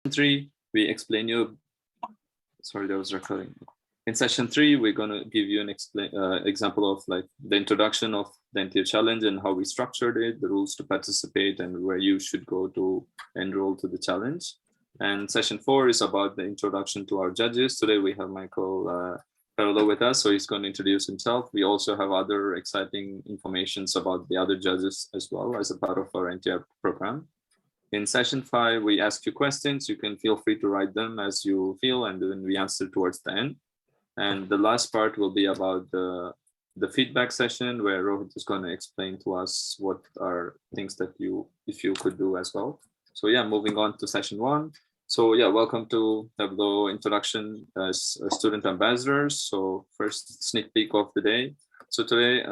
3, we explain you. Sorry, that was recording. In session 3, we're going to give you an example of like the introduction of the entire challenge and how we structured it, the rules to participate, and where you should go to enroll to the challenge. And session 4 is about the introduction to our judges. Today we have Michael Carlo with us, so he's going to introduce himself. We also have other exciting informations about the other judges as well as a part of our entire program. In session 5, we ask you questions. You can feel free to write them as you feel, and then we answer towards the end. And the last part will be about the feedback session, where Rohit is going to explain to us what are things that if you could do as well. So yeah, moving on to session 1. So yeah, welcome to Tableau Introduction as Student Ambassadors. So first sneak peek of the day. So today,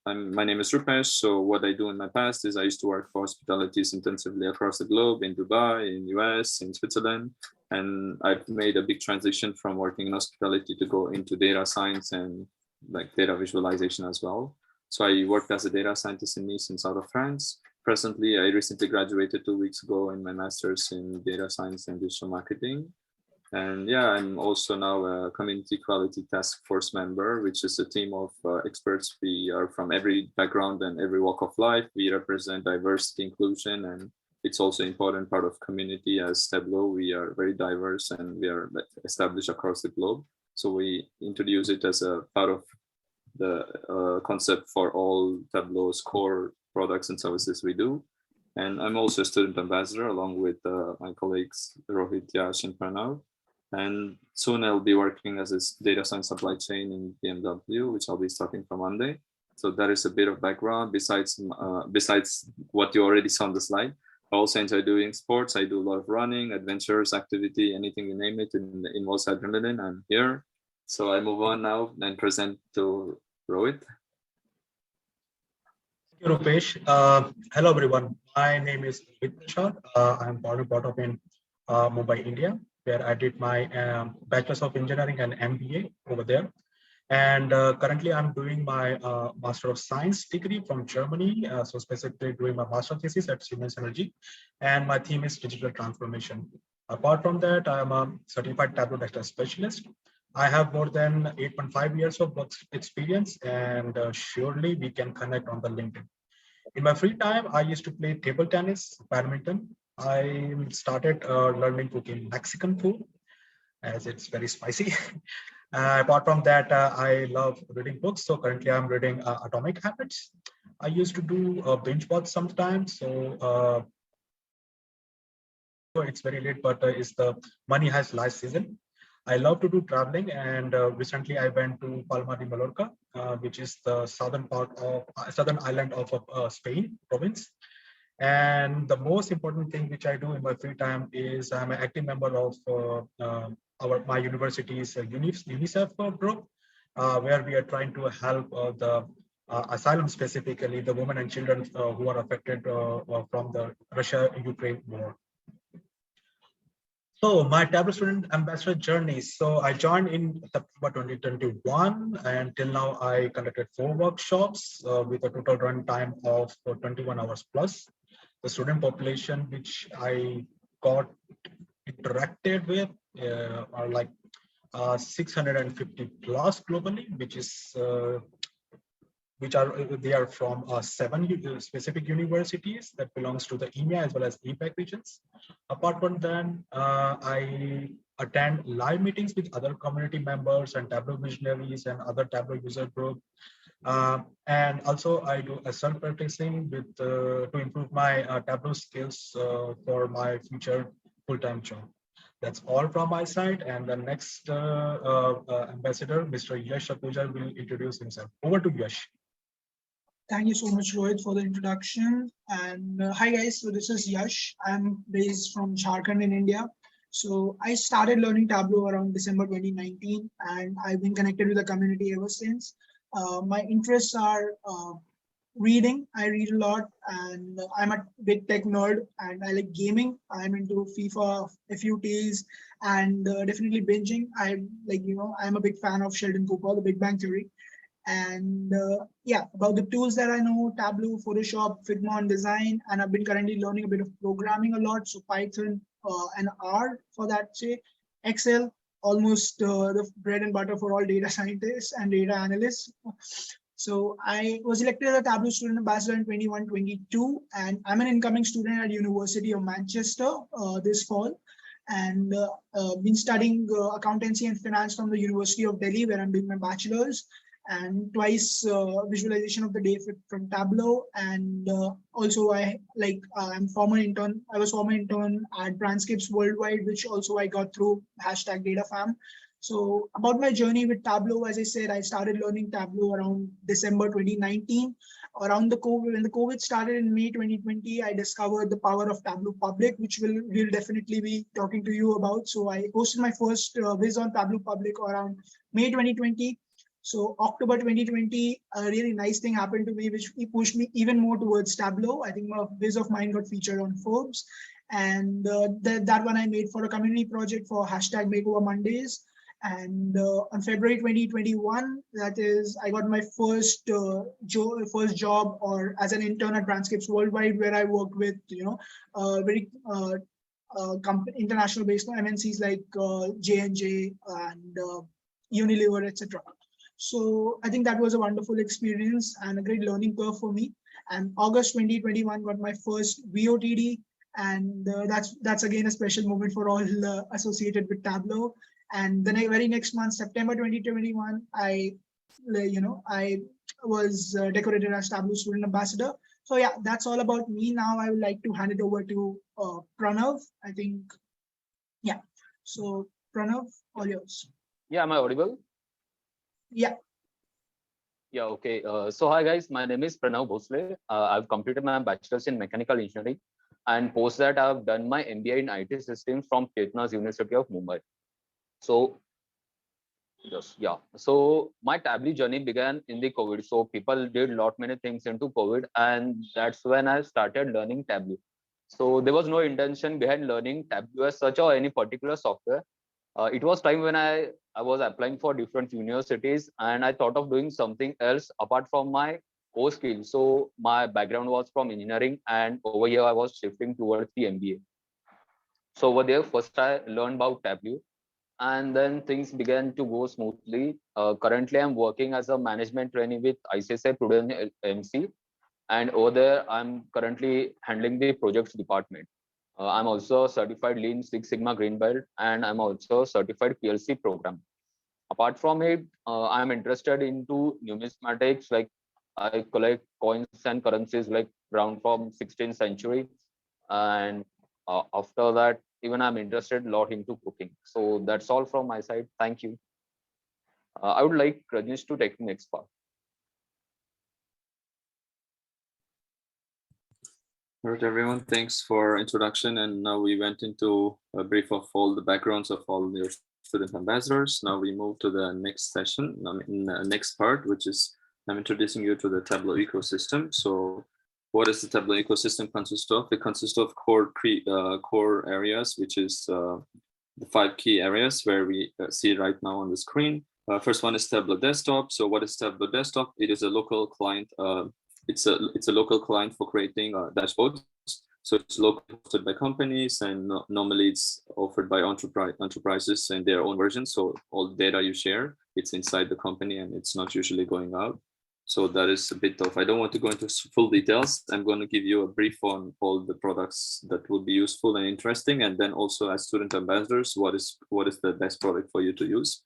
my name is Rupesh. So what I do in my past is I used to work for hospitalities intensively across the globe, in Dubai, in US, in Switzerland. And I've made a big transition from working in hospitality to go into data science and like data visualization as well. So I worked as a data scientist in Nice in south of France. Presently, I recently graduated 2 weeks ago in my master's in data science and digital marketing. And yeah, I'm also now a community quality task force member, which is a team of experts. We are from every background and every walk of life. We represent diversity, inclusion, and it's also an important part of community. As Tableau, we are very diverse and we are established across the globe. So we introduce it as a part of the concept for all Tableau's core products and services we do. And I'm also a student ambassador along with my colleagues, Rohit, Yash, and Pranav. And soon I'll be working as a data science supply chain in BMW, which I'll be starting from Monday. So that is a bit of background besides what you already saw on the slide. I also enjoy doing sports. I do a lot of running, adventures, activity, anything you name it involves adrenaline. I'm here. So I move on now and present to Rohit. Thank you, Rupesh. Hello, everyone. My name is Rohit. I'm brought up in Mumbai, India, where I did my Bachelor's of Engineering and MBA over there. And currently, I'm doing my Master of Science degree from Germany. So specifically doing my master thesis at Siemens Energy. And my theme is digital transformation. Apart from that, I'm a certified Tableau Desktop specialist. I have more than 8.5 years of work experience, and surely we can connect on the LinkedIn. In my free time, I used to play table tennis, badminton. I started learning cooking Mexican food, as it's very spicy. Apart from that, I love reading books. So currently I'm reading Atomic Habits. I used to do binge watch sometimes. So it's very late, but it's the Money Heist last season. I love to do traveling, and recently I went to Palma de Mallorca, which is the southern island of Spain province. And the most important thing which I do in my free time is I'm an active member of my university's UNICEF group, where we are trying to help the asylum, specifically the women and children who are affected from the Russia-Ukraine war. So my Tableau Student Ambassador journey. So I joined in September 2021, and till now I conducted 4 workshops with a total run time of 21 hours plus. The student population which I got interacted with are like 650 plus globally, they are from 7 specific universities that belongs to the EMEA as well as APAC regions. Apart from that, I attend live meetings with other community members and Tableau visionaries and other Tableau user group. And also I do a self-practicing with to improve my Tableau skills for my future full-time job. That's all from my side. And the next ambassador, Mr. Yash Abuja, will introduce himself. Over to Yash. Thank you so much, Rohit, for the introduction. And hi, guys. So this is Yash. I'm based from Jharkhand in India. So I started learning Tableau around December 2019, and I've been connected with the community ever since. My interests are reading. I read a lot, and I'm a big tech nerd, and I like gaming. I'm into FIFA, FUTs, and definitely binging. I'm a big fan of Sheldon Cooper, The Big Bang Theory. And yeah, about the tools that I know, Tableau, Photoshop, Figma on design, and I've been currently learning a bit of programming a lot. So Python, an R for that, say. Excel, almost the bread and butter for all data scientists and data analysts. So I was elected as a Tableau Student Ambassador in 21-22, and I'm an incoming student at University of Manchester this fall, and been studying accountancy and finance from the University of Delhi, where I'm doing my bachelor's, and twice visualization of the day from Tableau, and also I'm former intern. I was former intern at Brandscapes Worldwide, which also I got through #DataFam. So about my journey with Tableau, as I said, I started learning Tableau around December 2019. Around the COVID, when the COVID started in May 2020, I discovered the power of Tableau Public, which we'll definitely be talking to you about. So I hosted my first viz on Tableau Public around May 2020. So October 2020, a really nice thing happened to me, which pushed me even more towards Tableau. I think a viz of mine got featured on Forbes, and that one I made for a community project for #Makeover Mondays. And on February 2021, that is, I got my first job or as an intern at Brandscapes Worldwide, where I worked with very international based MNCs like J&J and Unilever, etc. So I think that was a wonderful experience and a great learning curve for me. And August 2021 got my first VOTD, and that's again a special moment for all associated with Tableau. And the very next month, September 2021, I was decorated as Tableau Student Ambassador. So yeah, that's all about me. Now I would like to hand it over to Pranav. I think, yeah. So Pranav, all yours. Yeah, am I audible? Yeah. Yeah, okay. So hi guys, my name is Pranav Bhosle. I've completed my bachelor's in mechanical engineering, and post that I've done my MBA in IT systems from Chetna's University of Mumbai. So so my Tableau journey began in the COVID. So people did many things into COVID, and that's when I started learning Tableau. So there was no intention behind learning Tableau as such or any particular software. It was time when I was applying for different universities, and I thought of doing something else apart from my core skills. So my background was from engineering, and over here I was shifting towards the MBA. So over there, first I learned about Tableau, and then things began to go smoothly. Currently, I'm working as a management trainee with ICSI Prudential MC, and over there, I'm currently handling the projects department. I'm also a certified Lean Six Sigma Green Belt, and I'm also a certified PLC program. Apart from it, I'm interested into numismatics, like I collect coins and currencies like around from 16th century, and after that, even I'm interested a lot into cooking. So that's all from my side. Thank you. I would like Rajnish to take the next part. All right, everyone, thanks for introduction. And now we went into a brief of all the backgrounds of all your student ambassadors. Now we move to the next session, in the next part, which is I'm introducing you to the Tableau ecosystem. So what does the Tableau ecosystem consist of? It consists of core areas, which is the 5 key areas where we see right now on the screen. First one is Tableau Desktop. So what is Tableau Desktop? It is a local client. It's a local client for creating dashboards. So it's locally hosted by companies, and normally it's offered by enterprises in their own version. So all the data you share, it's inside the company, and it's not usually going out. So that is a bit of, I don't want to go into full details. I'm going to give you a brief on all the products that would be useful and interesting. And then also as student ambassadors, what is the best product for you to use?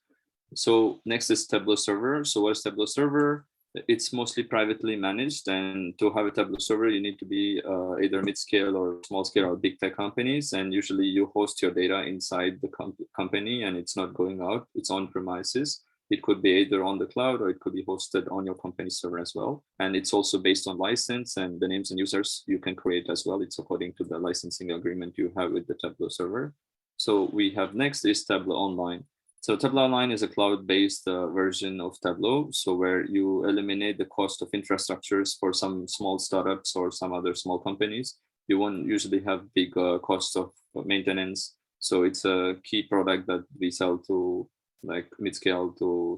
So next is Tableau Server. So what is Tableau Server? It's mostly privately managed, and to have a Tableau server, you need to be either mid-scale or small-scale or big tech companies. And usually you host your data inside the company, and it's not going out. It's on premises. It could be either on the cloud, or it could be hosted on your company server as well. And it's also based on license, and the names and users you can create as well. It's according to the licensing agreement you have with the Tableau server. So we have next is Tableau Online. So Tableau Online is a cloud-based version of Tableau, so where you eliminate the cost of infrastructures for some small startups or some other small companies. You won't usually have big costs of maintenance. So it's a key product that we sell to like mid-scale to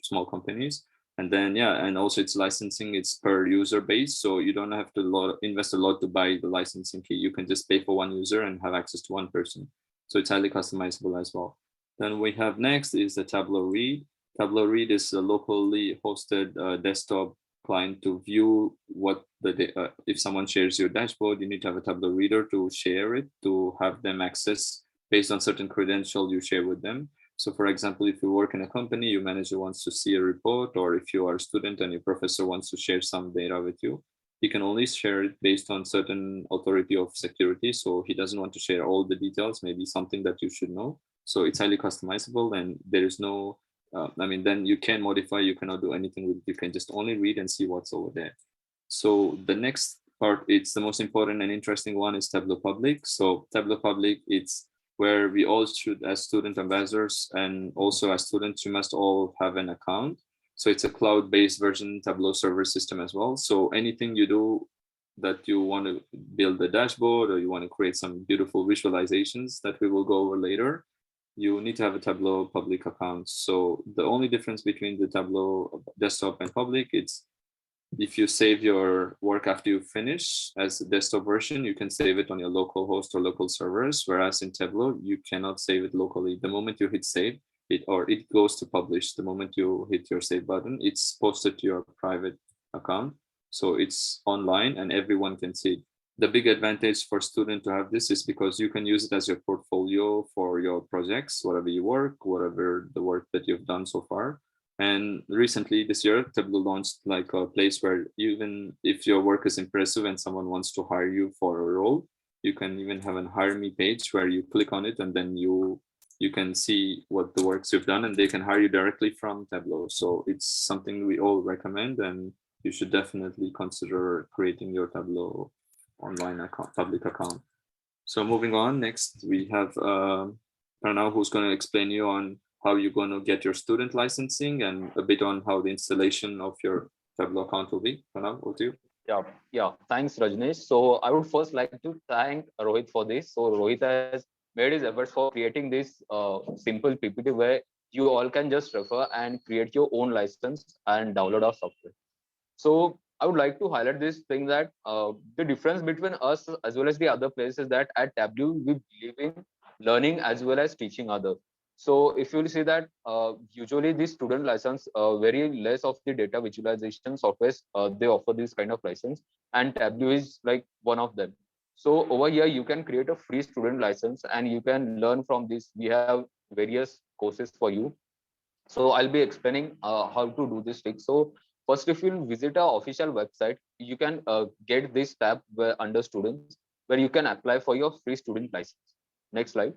small companies. And then, yeah, and also it's licensing, it's per user base. So you don't have to invest a lot to buy the licensing key. You can just pay for one user and have access to one person. So it's highly customizable as well. Then we have next is the Tableau Read. Tableau Read is a locally hosted desktop client to view what if someone shares your dashboard, you need to have a Tableau reader to share it, to have them access based on certain credential you share with them. So for example, if you work in a company, your manager wants to see a report, or if you are a student and your professor wants to share some data with you, he can only share it based on certain authority of security. So he doesn't want to share all the details, maybe something that you should know. So it's highly customizable, and there is no, then you can modify, you cannot do anything with it. You can just only read and see what's over there. So the next part, it's the most important and interesting one, is Tableau Public. So Tableau Public, it's where we all should, as student ambassadors and also as students, you must all have an account. So it's a cloud-based version Tableau server system as well. So anything you do that you want to build a dashboard, or you want to create some beautiful visualizations that we will go over later, you need to have a Tableau Public account. So the only difference between the Tableau Desktop and Public, it's if you save your work after you finish as a desktop version, you can save it on your local host or local servers, whereas in Tableau, you cannot save it locally. The moment you hit save, it goes to publish. The moment you hit your save button, it's posted to your private account. So it's online and everyone can see it. The big advantage for student to have this is because you can use it as your portfolio for your projects, whatever you work, whatever the work that you've done so far. And recently this year, Tableau launched like a place where even if your work is impressive and someone wants to hire you for a role, you can even have a hire me page where you click on it and then you can see what the works you've done, and they can hire you directly from Tableau. So it's something we all recommend, and you should definitely consider creating your Tableau online account, public account. So moving on, next we have Pranav, who's going to explain you on how you're going to get your student licensing and a bit on how the installation of your Tableau account will be. Pranav, over to you. Yeah. Thanks, Rajneesh. So I would first like to thank Rohit for this. So Rohit has made his efforts for creating this simple PPT where you all can just refer and create your own license and download our software. So I would like to highlight this thing that the difference between us as well as the other places, that at Tableau we believe in learning as well as teaching others. So if you will see that usually the student license, very less of the data visualization softwares, they offer this kind of license, and Tableau is like one of them. So over here you can create a free student license and you can learn from this. We have various courses for you. So I'll be explaining how to do this trick. So first, if you visit our official website, you can get this tab under students, where you can apply for your free student license. Next slide.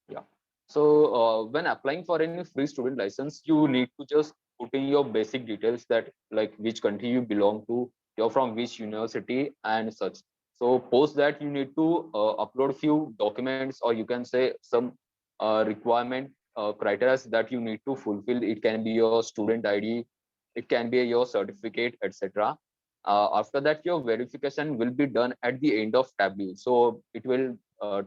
Yeah. So when applying for any free student license, you need to just put in your basic details, that like which country you belong to, you're from which university and such. So post that, you need to upload few documents, or you can say some requirement criteria that you need to fulfill. It can be your student ID, it can be your certificate, etc. After that, your verification will be done at the end of Tableau. So it will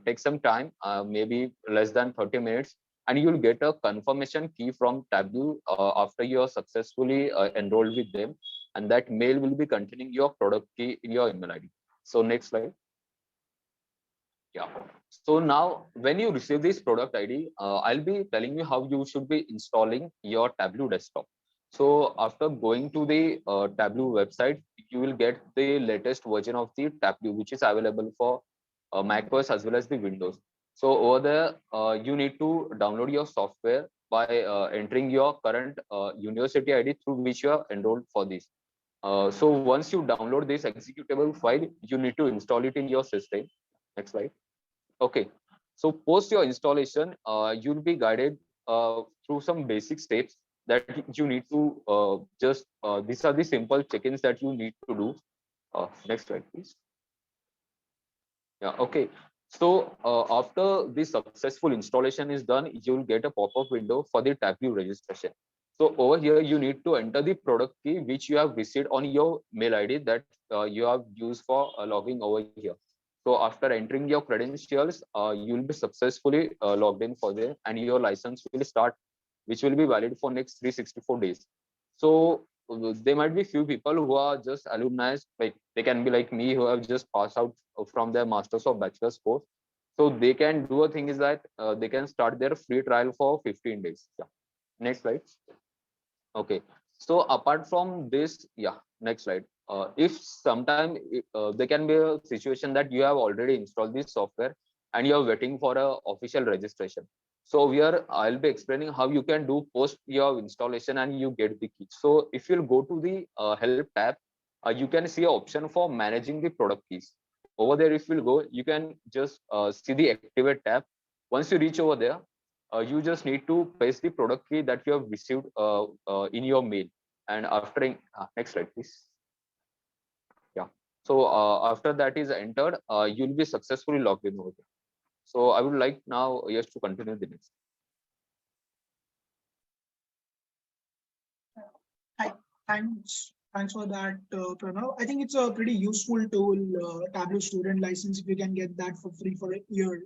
take some time, maybe less than 30 minutes, and you'll get a confirmation key from Tableau after you are successfully enrolled with them, and that mail will be containing your product key in your email ID. So next slide. Yeah. So now when you receive this product ID, I'll be telling you how you should be installing your Tableau desktop. So after going to the Tableau website, you will get the latest version of the Tableau, which is available for macOS as well as the Windows. So over there, you need to download your software by entering your current university ID through which you are enrolled for this. So once you download this executable file, you need to install it in your system. Next slide. Okay. So post your installation, you'll be guided through some basic steps that you need to these are the simple check-ins that you need to do. Next slide, please. Yeah, okay. So after the successful installation is done, you'll get a pop-up window for the Tableau registration. So over here, you need to enter the product key which you have received on your mail ID that you have used for logging over here. So after entering your credentials, you'll be successfully logged in for there, and your license will start which will be valid for next 364 days. So there might be few people who are just alumni, like they can be like me, who have just passed out from their master's or bachelor's course. So they can do a thing is that they can start their free trial for 15 days. Yeah. Next slide. Okay. So apart from this, yeah, next slide. If sometime there can be a situation that you have already installed this software and you're waiting for a official registration. So I'll be explaining how you can do post your installation and you get the key. So if you'll go to the help tab, you can see an option for managing the product keys. Over there, if you'll go, you can just see the activate tab. Once you reach over there, you just need to paste the product key that you have received in your mail. And after next slide, please. Yeah. So after that is entered, you'll be successfully logged in over there. So I would like now Yash to continue the next. Hi, thanks for that, Pranav. I think it's a pretty useful tool, Tableau student license. If you can get that for free for a year,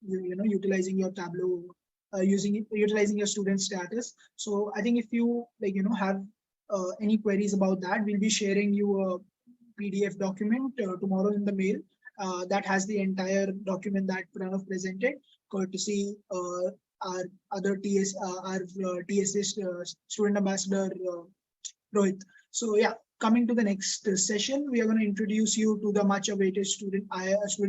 utilizing your Tableau, utilizing your student status. So I think if you have any queries about that, we'll be sharing you a PDF document tomorrow in the mail that has the entire document that Pranav presented, courtesy our other TSS student ambassador Rohit. So yeah, coming to the next session, we are going to introduce you to the much awaited student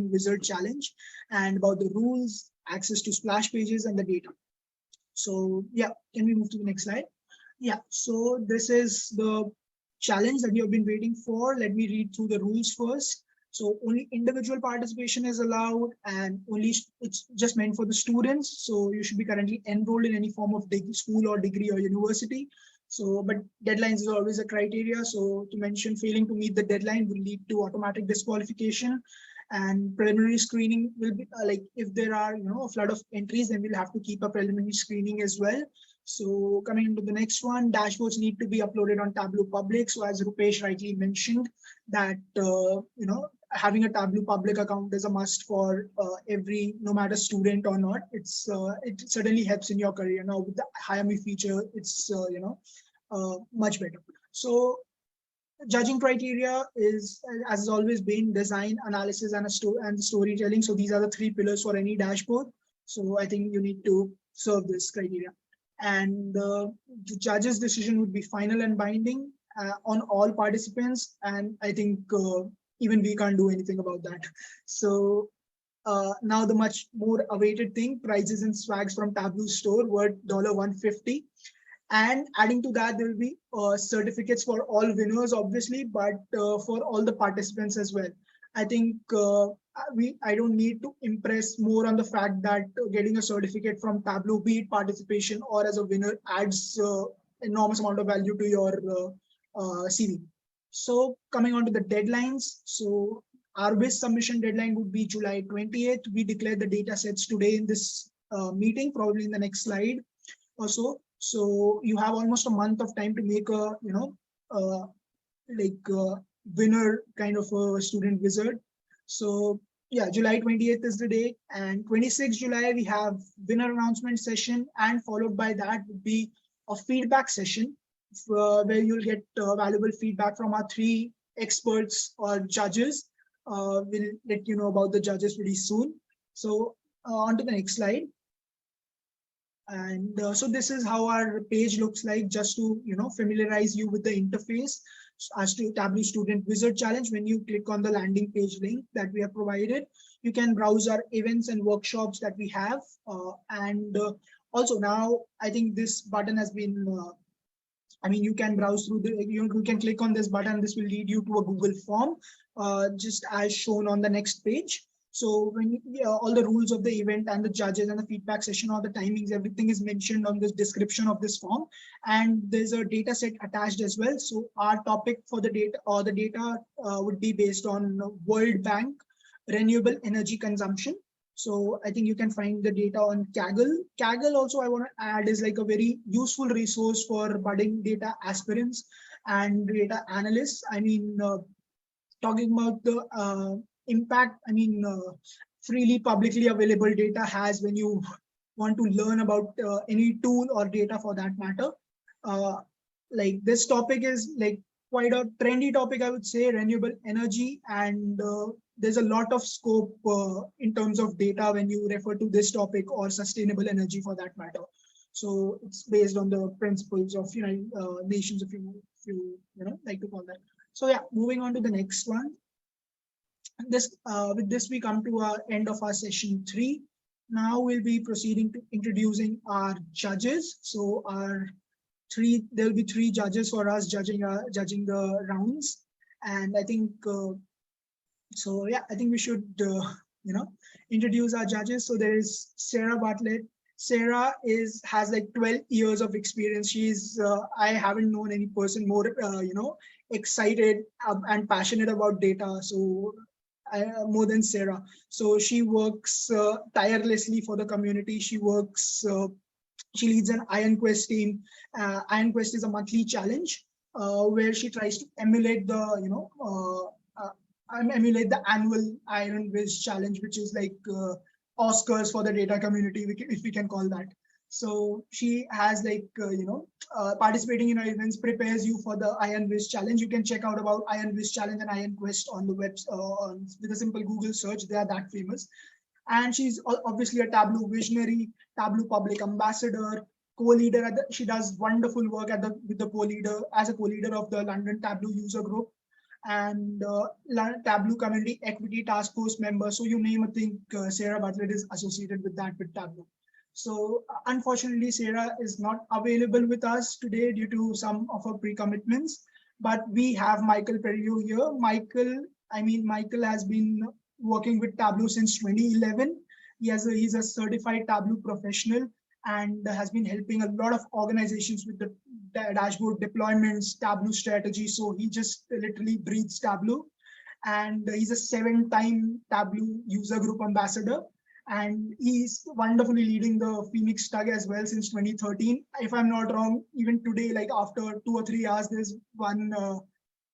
wizard challenge and about the rules, access to splash pages and the data. So yeah, can we move to the next slide? Yeah, so this is the challenge that you have been waiting for. Let me read through the rules first. So only individual participation is allowed and only it's just meant for the students. So you should be currently enrolled in any form of school or degree or university. So, but deadlines is always a criteria. So to mention, failing to meet the deadline will lead to automatic disqualification, and preliminary screening will be like if there are a flood of entries, then we'll have to keep a preliminary screening as well. So coming into the next one, dashboards need to be uploaded on Tableau Public. So as Rupesh rightly mentioned, that having a Tableau Public account is a must for every, no matter student or not. It certainly helps in your career. Now with the Hire Me feature, it's much better. So judging criteria is, as has always been, design, analysis, and storytelling. So these are the three pillars for any dashboard. So I think you need to serve this criteria. And the judge's decision would be final and binding on all participants. And I think even we can't do anything about that. So now the much more awaited thing, prizes and swags from Tableau store worth $150. And adding to that, there will be certificates for all winners, obviously, but for all the participants as well. I think I don't need to impress more on the fact that getting a certificate from Tableau, be it participation or as a winner, adds enormous amount of value to your CV. So coming on to the deadlines. So our WIS submission deadline would be July 20th. We declare the data sets today in this meeting, probably in the next slide or so. So you have almost a month of time to make a, winner kind of a student wizard. So yeah, July 20th is the day, and 26th July, we have winner announcement session, and followed by that would be a feedback session where you'll get valuable feedback from our three experts or judges. We'll let you know about the judges pretty soon. So on to the next slide. And so this is how our page looks like, just to familiarize you with the interface as to Tableau Student Wizard Challenge. When you click on the landing page link that we have provided, you can browse our events and workshops that we have. And also now, I think this button has been, you can browse through you can click on this button. This will lead you to a Google form, just as shown on the next page. So when all the rules of the event and the judges and the feedback session, all the timings, everything is mentioned on this description of this form. And there's a data set attached as well. So our topic for the data would be based on World Bank renewable energy consumption. So I think you can find the data on Kaggle. Kaggle also, I want to add, is like a very useful resource for budding data aspirants and data analysts. Talking about the impact, freely publicly available data has when you want to learn about any tool or data for that matter. Like this topic is like quite a trendy topic, I would say, renewable energy, and there's a lot of scope in terms of data when you refer to this topic or sustainable energy for that matter. So it's based on the principles of nations, if you like to call that. So yeah, moving on to the next one. With this we come to our end of our session 3. Now we'll be proceeding to introducing our judges. So there will be 3 judges for us judging the rounds, and I think I think we should introduce our judges. So there is Sarah Bartlett. Sarah has like 12 years of experience. I haven't known any person more excited and passionate about data, so more than Sarah. So she works tirelessly for the community. She leads an Iron Quest team. Iron Quest is a monthly challenge where she tries to emulate the annual Iron Quiz challenge, which is like Oscars for the data community, if we can call that. So she has participating in our events prepares you for the Iron Quiz challenge. You can check out about Iron Quiz challenge and Iron Quest on the web with a simple Google search. They are that famous. And she's obviously a Tableau visionary, Tableau Public ambassador, co-leader. She does wonderful work as a co-leader of the London Tableau user group, and Tableau Community Equity Task Force member. So you name a thing, Sarah Bartlett is associated with Tableau. So unfortunately, Sarah is not available with us today due to some of her pre-commitments, but we have Michael Perillo here. Michael has been working with Tableau since 2011. He's a certified Tableau professional and has been helping a lot of organizations with the dashboard deployments, Tableau strategy. So he just literally breathes Tableau. And he's a 7-time Tableau user group ambassador. And he's wonderfully leading the Phoenix Tug as well since 2013. If I'm not wrong, even today, like after 2 or 3 hours, there's one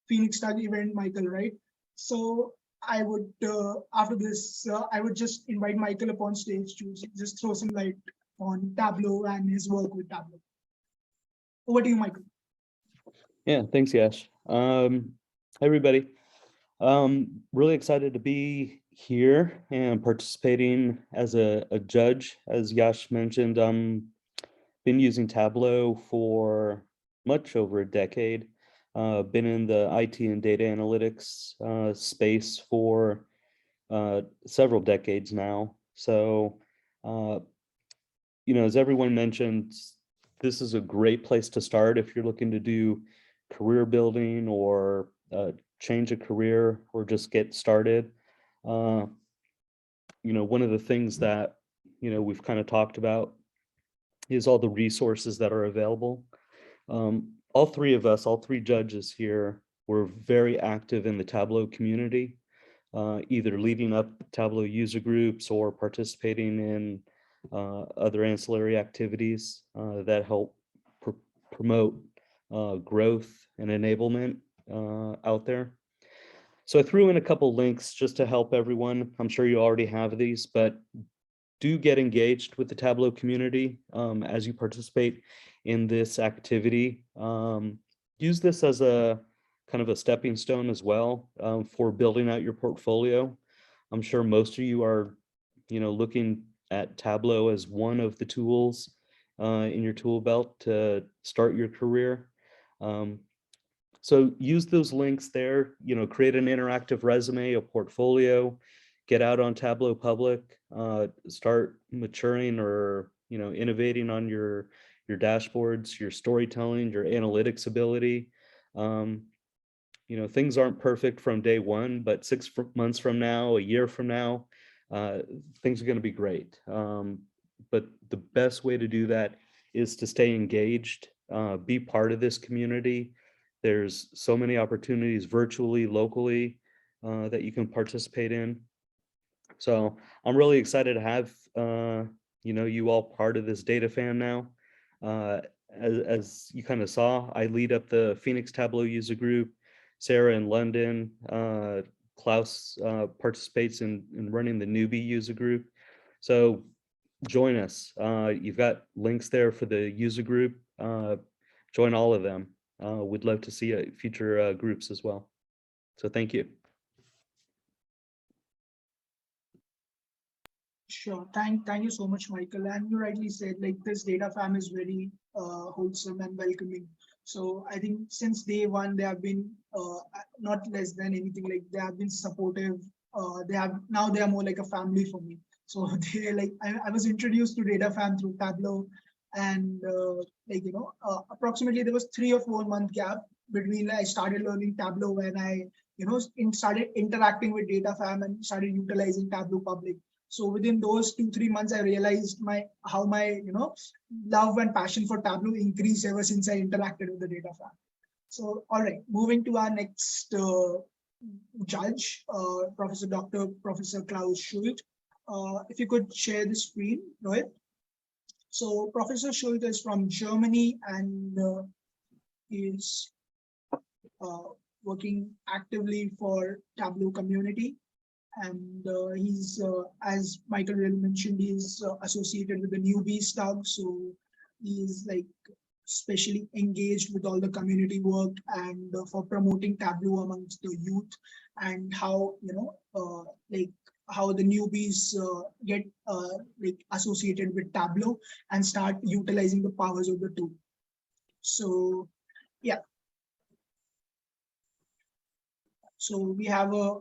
Phoenix Tug event, Michael, right? So I would, after this, I would just invite Michael upon stage to just throw some light on Tableau and his work with Tableau. Over to you, Michael. Yeah, thanks, Yash. Hi, everybody. Really excited to be here and participating as a judge. As Yash mentioned, been using Tableau for much over a decade. Been in the IT and data analytics space for several decades now. So, as everyone mentioned, this is a great place to start if you're looking to do career building or change a career or just get started. One of the things that, we've kind of talked about is all the resources that are available. All 3 of us, all 3 judges here, were very active in the Tableau community, either leading up Tableau user groups or participating in other ancillary activities that help promote growth and enablement out there. So I threw in a couple links just to help everyone. I'm sure you already have these, but do get engaged with the Tableau community as you participate in this activity. Use this as a kind of a stepping stone as well for building out your portfolio. I'm sure most of you are, looking at Tableau as one of the tools in your tool belt to start your career. So use those links there, create an interactive resume, a portfolio, get out on Tableau Public, start maturing or, innovating on your dashboards, your storytelling, your analytics ability. Things aren't perfect from day one, but 6 months from now, a year from now, things are going to be great. But the best way to do that is to stay engaged, be part of this community. There's so many opportunities virtually, locally, that you can participate in. So I'm really excited to have, you all part of this data fam now. As you kind of saw, I lead up the Phoenix Tableau user group. Sarah in London, Claus participates in running the newbie user group. So join us. You've got links there for the user group. Join all of them. We'd love to see future groups as well. So thank you. Sure. Thank you so much, Michael. And you rightly said, like, this data fam is very wholesome and welcoming. So I think since day one, they have been not less than anything, like they have been supportive. They are more like a family for me. So they like I was introduced to data fam through Tableau, and like, approximately there was 3 or 4 month gap between I started learning Tableau when I started interacting with data fam and started utilizing Tableau Public. So within those 2-3 months, I realized how my love and passion for Tableau increased ever since I interacted with the data fam. So all right, moving to our next judge, Professor Claus Schuett. If you could share the screen, Rohit. So Professor Schuett is from Germany and is working actively for Tableau community. And he's, as Michael really mentioned, he's associated with the newbies stub. So he's like especially engaged with all the community work and for promoting Tableau amongst the youth, and how like how the newbies get like associated with Tableau and start utilizing the powers of the tool. So yeah. So we have a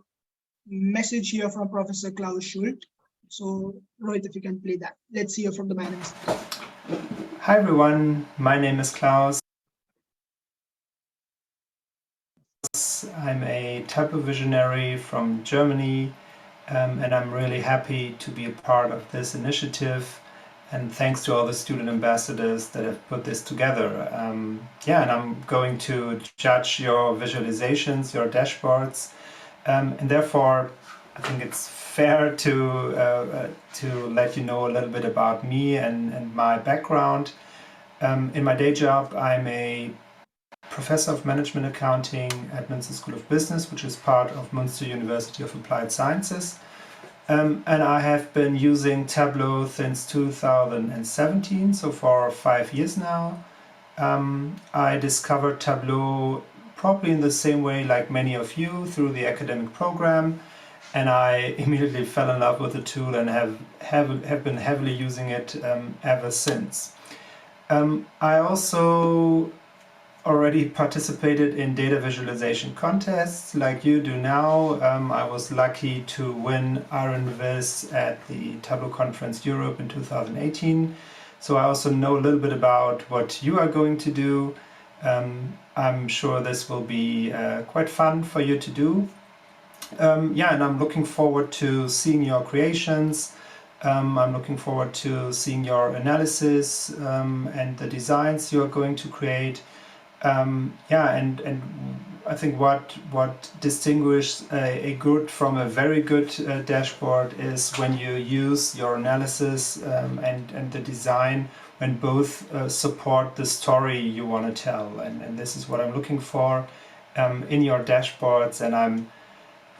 message here from Professor Claus Schuett. So Rohit, if you can play that. Let's hear from the man himself. Hi everyone, my name is Klaus. I'm a Tableau visionary from Germany, and I'm really happy to be a part of this initiative. And thanks to all the student ambassadors that have put this together. Yeah, and I'm going to judge your visualizations, your dashboards, and therefore I think it's fair to let you know a little bit about me and my background. In my day job, I'm a professor of management accounting at Münster School of Business, which is part of Münster University of Applied Sciences. And I have been using Tableau since 2017, so for 5 years now. I discovered Tableau probably in the same way like many of you, through the academic program, and I immediately fell in love with the tool and have been heavily using it ever since. I also already participated in data visualization contests like you do now. I was lucky to win Iron Viz at the Tableau Conference Europe in 2018. So I also know a little bit about what you are going to do. I'm sure this will be quite fun for you to do. Yeah, and I'm looking forward to seeing your creations. I'm looking forward to seeing your analysis and the designs you're going to create. Yeah, and I think what distinguishes a good from a very good dashboard is when you use your analysis and the design, when both support the story you want to tell. And this is what I'm looking for in your dashboards, and I'm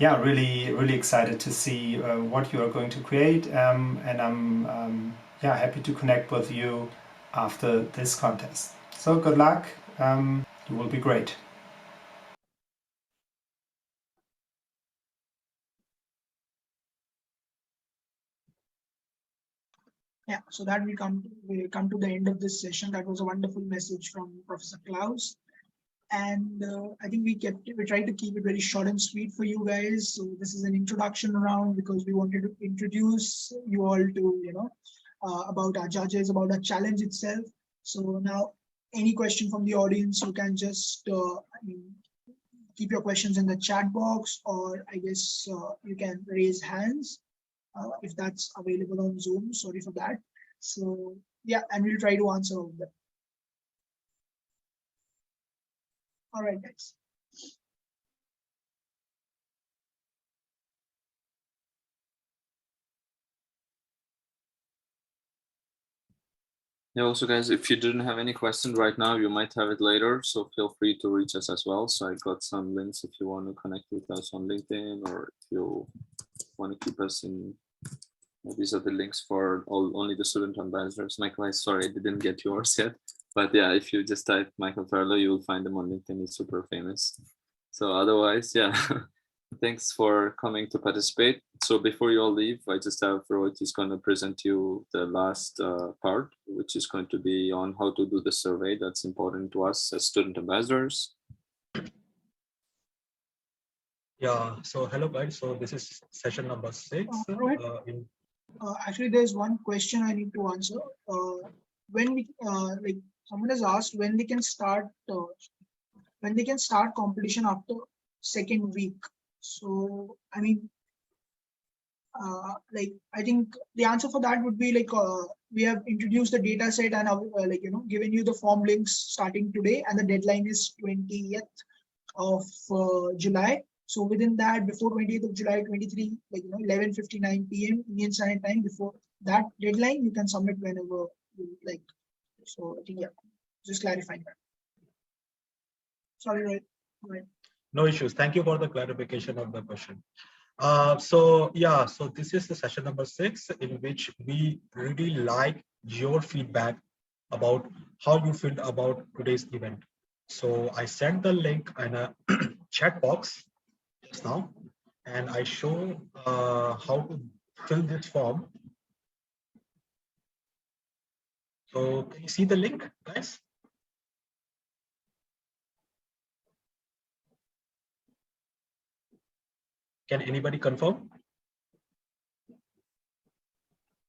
really excited to see what you are going to create, and I'm happy to connect with you after this contest. So good luck. You will be great. Yeah, so that we come to the end of this session. That was a wonderful message from Professor Claus, and I think we tried to keep it very short and sweet for you guys. So this is an introduction round because we wanted to introduce you all to about our judges, about our challenge itself. So now, any question from the audience, you can just keep your questions in the chat box, or I guess you can raise hands if that's available on Zoom. Sorry for that. So yeah, and we'll try to answer all of them. All right, guys. Yeah, also guys, if you didn't have any question right now, you might have it later. So feel free to reach us as well. So I got some links if you want to connect with us on LinkedIn, or if you want to keep us in These are the links for only the student ambassadors. Michael, sorry, I didn't get yours yet. But yeah, if you just type Michael Farlow, you will find him on LinkedIn. He's super famous. So otherwise, yeah, thanks for coming to participate. So before you all leave, I just have Rohit is going to present you the last part, which is going to be on how to do the survey that's important to us as student ambassadors. Yeah, so hello guys. So this is session number 6. Rohit, actually, there's one question I need to answer. When we like someone has asked when they can start competition after second week. So I mean, like I think the answer for that would be like we have introduced the data set and like given you the form links starting today, and the deadline is 20th of July. So within that, before 20th of July 23, like 11:59 p.m. Indian Standard Time, before that deadline, you can submit whenever you like. So I think yeah, just clarifying that. Sorry, right. No issues. Thank you for the clarification of the question. So yeah, so this is the session number 6 in which we really like your feedback about how you feel about today's event. So I sent the link in a chat box just now, and I show how to fill this form. So can you see the link, guys? Can anybody confirm?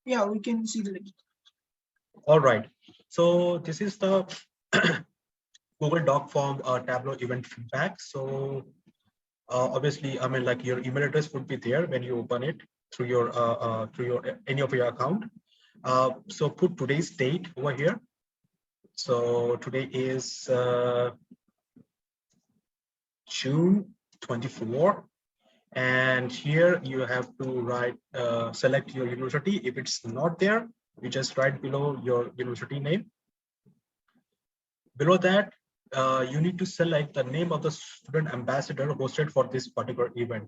Yeah, we can see the link. All right. So this is the Google Doc form Tableau event feedback. So obviously, I mean, like your email address would be there when you open it through your any of your account. So put today's date over here. So today is June 24. And here you have to write, select your university. If it's not there, you just write below your university name. Below that, you need to select the name of the student ambassador hosted for this particular event.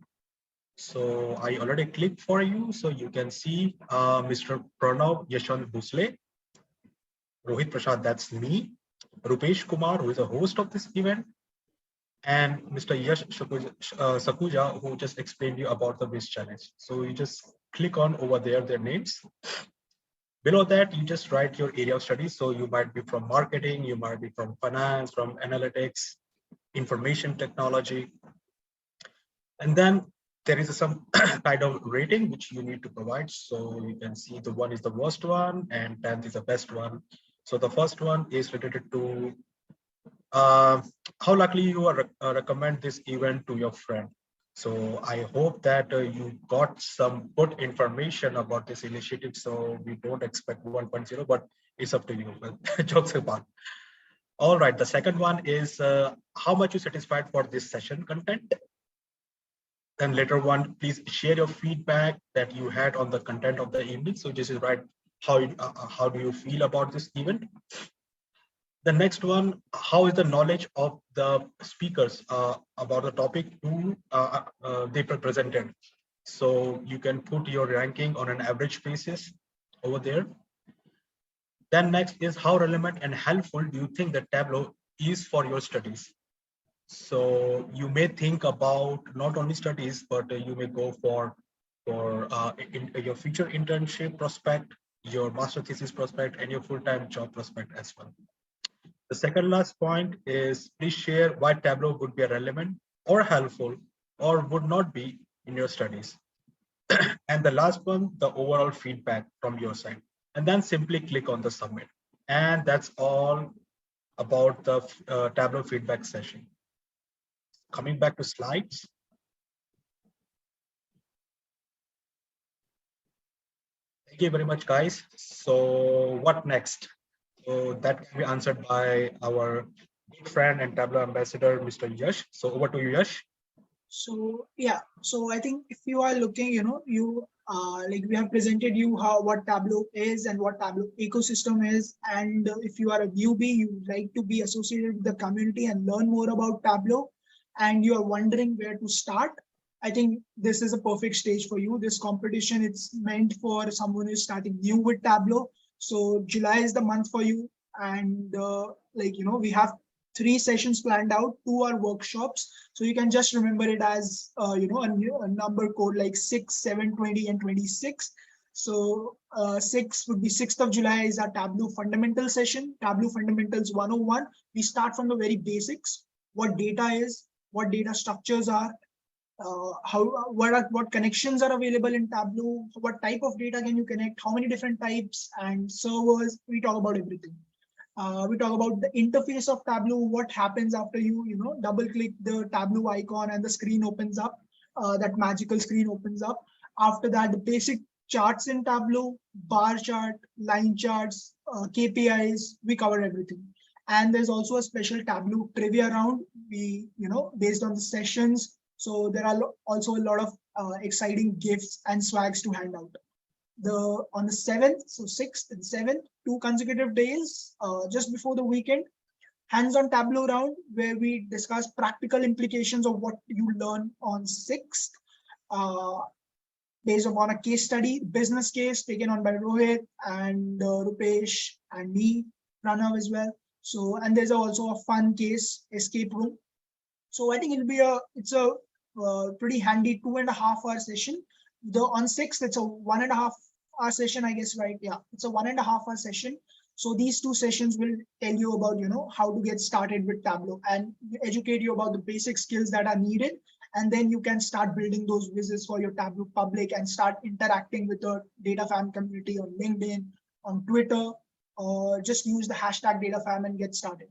So I already clicked for you. So you can see Mr. Pranav Yashwant Bhusle, Rohit Prasad, that's me, Rupesh Kumar, who is a host of this event, and Mr. Yash Sakuja, who just explained you about the WIS challenge. So you just click on over there, their names. Below that, you just write your area of study. So you might be from marketing, you might be from finance, from analytics, information technology. And then there is some kind of rating which you need to provide. So you can see the 1 is the worst one and 10th is the best one. So the first one is related to how likely you are recommend this event to your friend. So I hope that you got some good information about this initiative. So we don't expect 1.0, but it's up to you. Jokes apart. All right. The second one is how much you satisfied for this session content. Then later one, please share your feedback that you had on the content of the evening. So this is right. How do you feel about this event? The next one, how is the knowledge of the speakers about the topic they presented? So you can put your ranking on an average basis over there. Then next is how relevant and helpful do you think that Tableau is for your studies? So you may think about not only studies, but you may go for your future internship prospect, your master thesis prospect, and your full-time job prospect as well. The second last point is please share why Tableau would be relevant or helpful or would not be in your studies. And the last one, the overall feedback from your side. And then simply click on the submit. And that's all about the Tableau feedback session. Coming back to slides. Thank you very much, guys. So what next? So that can be answered by our good friend and Tableau ambassador, Mr. Yash. So over to you, Yash. So yeah, so I think if you are looking, you like we have presented you what Tableau is and what Tableau ecosystem is, and if you are a newbie, you would like to be associated with the community and learn more about Tableau, and you are wondering where to start, I think this is a perfect stage for you. This competition, it's meant for someone who's starting new with Tableau. So July is the month for you. And we have 3 sessions planned out, 2 are workshops. So you can just remember it as, a number code like 6, 7, 20, and 26. So 6 would be 6th of July is our Tableau fundamental session, Tableau fundamentals 101. We start from the very basics, what data is, what data structures are, what connections are available in Tableau, what type of data can you connect, how many different types and servers. We talk about everything. We talk about the interface of Tableau, what happens after you double click the Tableau icon and the screen opens up, that magical screen opens up. After that, the basic charts in Tableau, bar chart, line charts, KPIs, we cover everything. And there's also a special Tableau trivia round, we based on the sessions. So there are also a lot of exciting gifts and swags to hand out. On the 7th, so 6th and 7th, 2 consecutive days, just before the weekend, hands-on Tableau round where we discuss practical implications of what you learn on 6th, based upon a case study, business case taken on by Rohit and Rupesh and me, Pranav as well. So, and there's also a fun case, escape room. So I think it's a pretty handy 2.5-hour session. On 6th, it's a 1.5-hour session, I guess, right? Yeah, it's a 1.5-hour session. So these 2 sessions will tell you about, how to get started with Tableau and educate you about the basic skills that are needed. And then you can start building those quizzes for your Tableau Public and start interacting with the DataFam community on LinkedIn, on Twitter, or just use the hashtag DataFam and get started.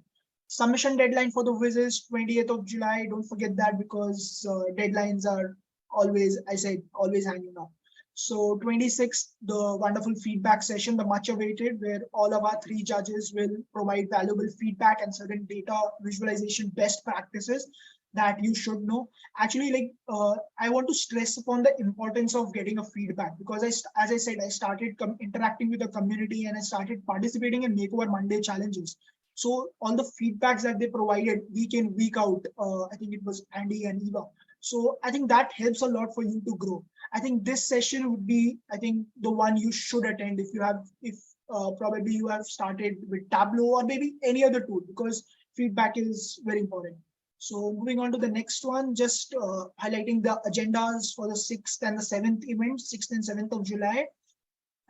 Submission deadline for the quizzes, 20th of July. Don't forget that because deadlines are always hanging up. So 26th, the wonderful feedback session, the much awaited, where all of our 3 judges will provide valuable feedback and certain data visualization best practices that you should know. Actually, I want to stress upon the importance of getting a feedback because as I said, I started interacting with the community and I started participating in Makeover Monday challenges. So all the feedbacks that they provided week in, week out, I think it was Andy and Eva. So I think that helps a lot for you to grow. I think this session would be, I think, the one you should attend if probably you have started with Tableau or maybe any other tool, because feedback is very important. So moving on to the next one, just highlighting the agendas for the 6th and the 7th event, 6th and 7th of July.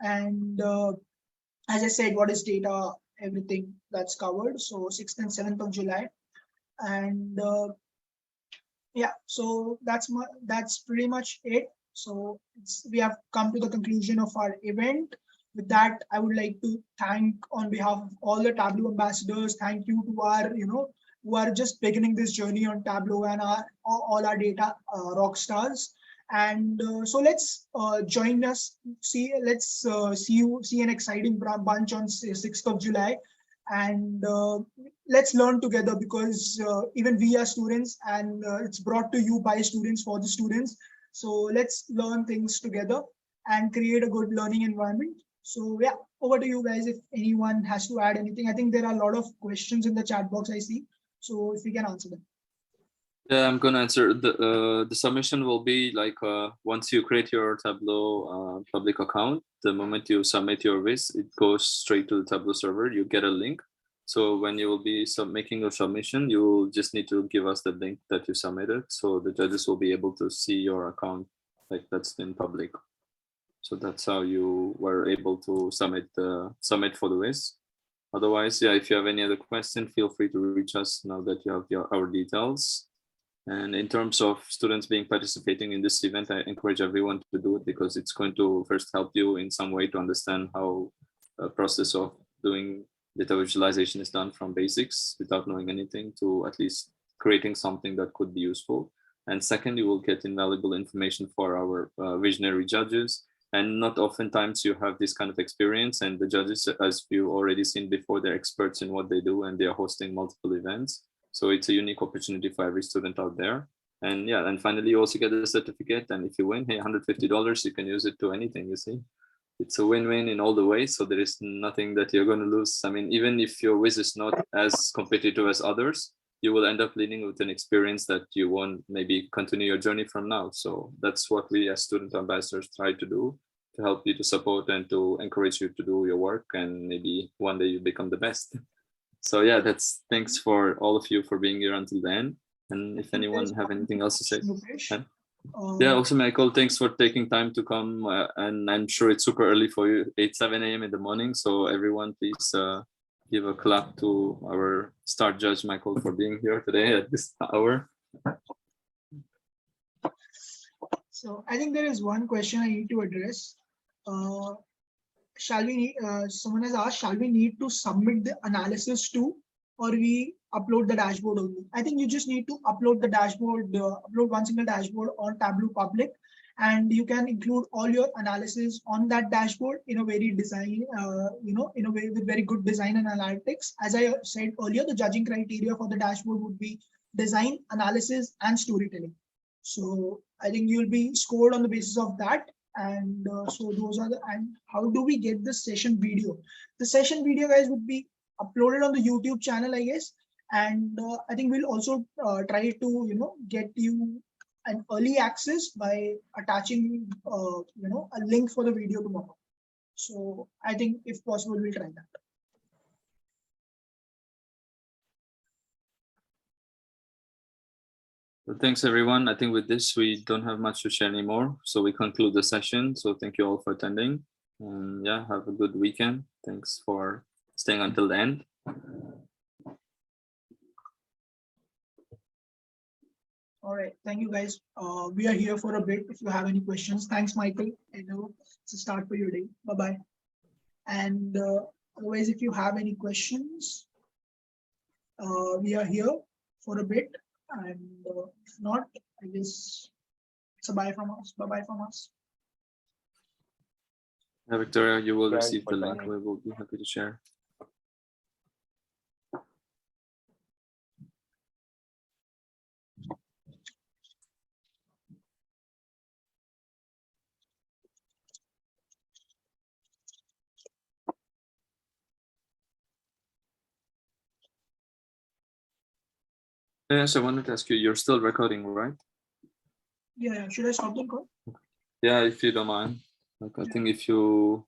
And as I said, what is data, everything that's covered. So 6th and 7th of July. And yeah, so that's pretty much it. So we have come to the conclusion of our event. With that, I would like to thank on behalf of all the Tableau ambassadors. Thank you to our, who are just beginning this journey on Tableau and all our data rock stars. And so let's join us. See an exciting bunch on 6th of July. And let's learn together because even we are students and it's brought to you by students for the students. So let's learn things together and create a good learning environment. So yeah, over to you guys if anyone has to add anything. I think there are a lot of questions in the chat box I see. So if we can answer them. Yeah, I'm gonna answer. The submission will be like once you create your Tableau public account, the moment you submit your viz, it goes straight to the Tableau server. You get a link. So when you will be making your submission, you just need to give us the link that you submitted. So the judges will be able to see your account like that's in public. So that's how you were able to submit for the viz. Otherwise, yeah, if you have any other question, feel free to reach us now that you have our details. And in terms of students participating in this event, I encourage everyone to do it because it's going to first help you in some way to understand how the process of doing data visualization is done from basics without knowing anything to at least creating something that could be useful. And second, you will get invaluable information for our visionary judges. And not oftentimes you have this kind of experience, and the judges, as you already seen before, they're experts in what they do and they are hosting multiple events. So it's a unique opportunity for every student out there. And yeah, and finally, you also get a certificate. And if you win, hey, $150, you can use it to anything, you see. It's a win-win in all the ways. So there is nothing that you're going to lose. I mean, even if your whiz is not as competitive as others, you will end up leading with an experience that you won't maybe continue your journey from now. So that's what we as student ambassadors try to do, to help you, to support and to encourage you to do your work, and maybe one day you become the best. So yeah, thanks for all of you for being here until the end. And if anyone have anything else to say. Yeah, also Michael, thanks for taking time to come. And I'm sure it's super early for you, 7 a.m. in the morning. So everyone, please give a clap to our star judge, Michael, for being here today at this hour. So I think there is one question I need to address. Shall we? Someone has asked, shall we need to submit the analysis too, or we upload the dashboard only? I think you just need to upload the dashboard, upload one single dashboard on Tableau Public, and you can include all your analysis on that dashboard in a very design, in a way with very good design and analytics. As I said earlier, the judging criteria for the dashboard would be design, analysis, and storytelling. So I think you'll be scored on the basis of that. And so those are and how do we get the session video? The session video, guys, would be uploaded on the YouTube channel, I guess. And I think we'll also try to, get you an early access by attaching, a link for the video tomorrow. So I think if possible, we'll try that. Well, thanks everyone. I think with this, we don't have much to share anymore. So we conclude the session. So thank you all for attending. And yeah, have a good weekend. Thanks for staying until the end. All right, thank you guys. We are here for a bit. If you have any questions, thanks, Michael. I know it's a start for your day. Bye-bye. And otherwise, if you have any questions, we are here for a bit. And if not, I guess it's a bye from us. Bye-bye from us. Yeah, Victoria, you will Guys, receive for the link. joining. We will be happy to share. Yes, I wanted to ask you, you're still recording, right? Yeah, should I stop the call? Yeah, if you don't mind. Like, I think if you